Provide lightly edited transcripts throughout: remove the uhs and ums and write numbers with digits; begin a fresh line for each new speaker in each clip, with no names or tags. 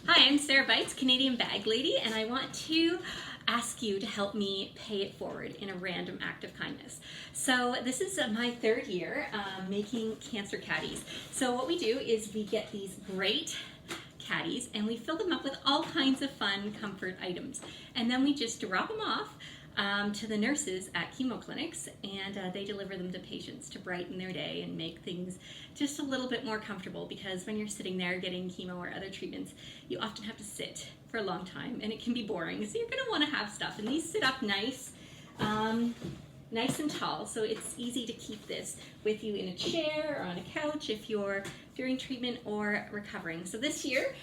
Hi, I'm Sarah Bites, Canadian Bag Lady, and I want to ask you to help me pay it forward in a random act of kindness. So this is my third year making cancer caddies. So what we do is we get these great caddies and we fill them up with all kinds of fun comfort items. And then we just drop them off to the nurses at chemo clinics, and they deliver them to patients to brighten their day and make things just a little bit more comfortable, because when you're sitting there getting chemo or other treatments, you often have to sit for a long time and it can be boring. So you're going to want to have stuff, and these sit up nice and tall, so it's easy to keep this with you in a chair or on a couch if you're during treatment or recovering. So this year,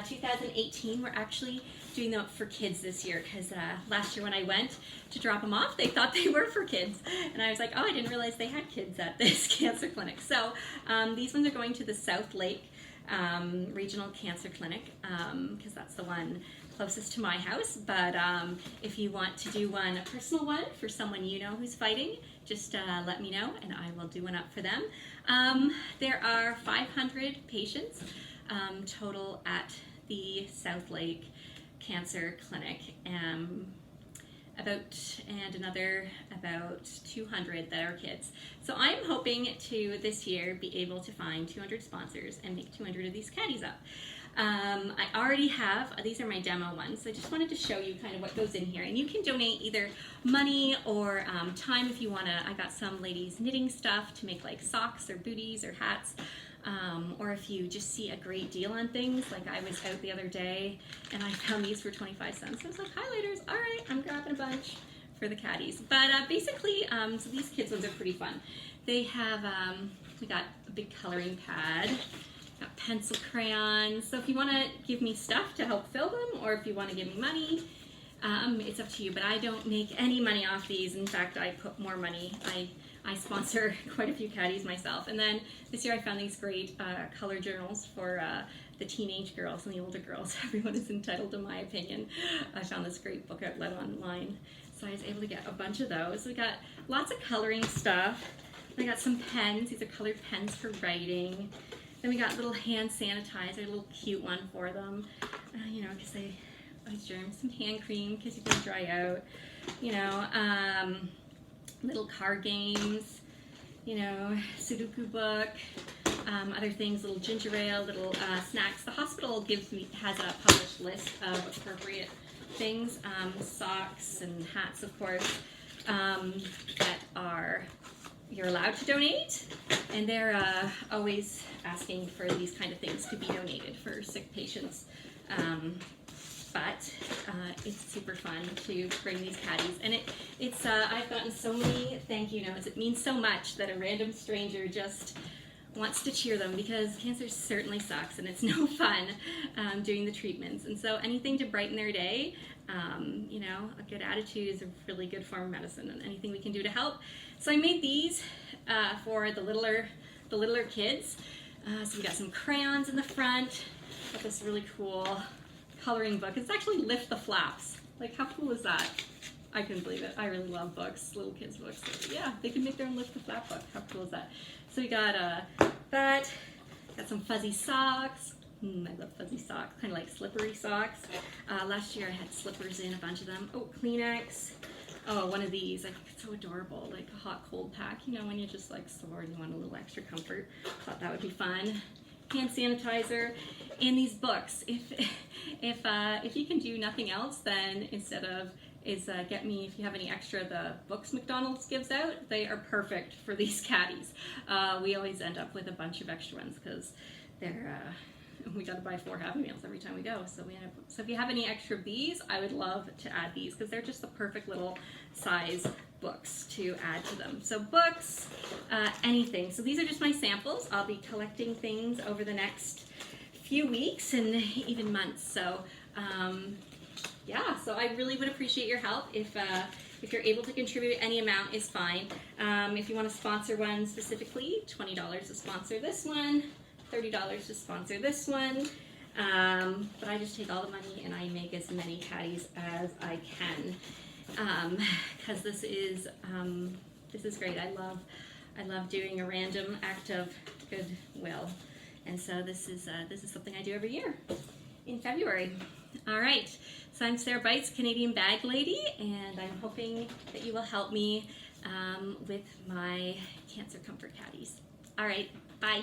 2018, we're actually doing them for kids this year, because last year when I went to drop them off, they thought they were for kids, and I was like, oh, I didn't realize they had kids at this cancer clinic. So these ones are going to the South Lake Regional Cancer Clinic, because that's the one closest to my house. But if you want to do one, a personal one for someone you know who's fighting, just let me know and I will do one up for them. There are 500 patients total at the South Lake Cancer Clinic, and another about 200 that are kids. So I'm hoping to this year be able to find 200 sponsors and make 200 of these caddies up. I already have, these are my demo ones, so I just wanted to show you kind of what goes in here. And you can donate either money or time if you want to. I got some ladies knitting stuff to make like socks or booties or hats. Or if you just see a great deal on things, like I was out the other day and I found these for 25 cents. I was like, highlighters, all right, I'm grabbing a bunch for the caddies. But basically, so these kids ones are pretty fun. They have, we got a big coloring pad, got pencil crayons. So if you want to give me stuff to help fill them, or if you want to give me money, it's up to you. But I don't make any money off these. In fact, I put more money. I sponsor quite a few caddies myself. And then this year I found these great color journals for the teenage girls and the older girls. Everyone is entitled to my opinion. I found this great book outlet online, so I was able to get a bunch of those. We got lots of coloring stuff. I got some pens. These are colored pens for writing. Then we got little hand sanitizer, a little cute one for them, you know, because they always germs. Some hand cream because you can dry out, you know. Little card games, you know, Sudoku book, other things, little ginger ale, little snacks. The hospital has a published list of appropriate things, socks and hats, of course, that you're allowed to donate, and they're always asking for these kind of things to be donated for sick patients. But it's super fun to bring these caddies, and it's I've gotten so many thank you notes. It means so much that a random stranger just wants to cheer them, because cancer certainly sucks and it's no fun doing the treatments. And so anything to brighten their day, you know, a good attitude is a really good form of medicine, and anything we can do to help. So I made these for the littler kids. So we got some crayons in the front. Got this really cool coloring book. It's actually Lift the Flaps. Like, how cool is that? I couldn't believe it. I really love books, little kids books. So yeah, they can make their own Lift the Flap book. How cool is that? So we got that. Got some fuzzy socks. I love fuzzy socks, kind of like slippery socks. Last year I had slippers in, a bunch of them. Oh, Kleenex. Oh, one of these. I think it's so adorable, like a hot cold pack. You know, when you're just like sore and you want a little extra comfort. Thought that would be fun. Hand sanitizer, and these books. If you can do nothing else, then instead of get me, if you have any extra, the books McDonald's gives out, they are perfect for these caddies. We always end up with a bunch of extra ones because they're we got to buy 4 Happy Meals every time we go. So so if you have any extra of these, I would love to add these, because they're just the perfect little size books to add to them. So books, anything. So these are just my samples. I'll be collecting things over the next few weeks and even months. So yeah, so I really would appreciate your help. If you're able to contribute, any amount is fine. If you want to sponsor one specifically, $20 to sponsor this one, $30 to sponsor this one. But I just take all the money and I make as many caddies as I can, because this is great. I love doing a random act of goodwill, and so this is something I do every year. in February. All right, so I'm Sarah Bites, Canadian Bag Lady, and I'm hoping that you will help me with my Cancer Comfort Caddies. All right, bye.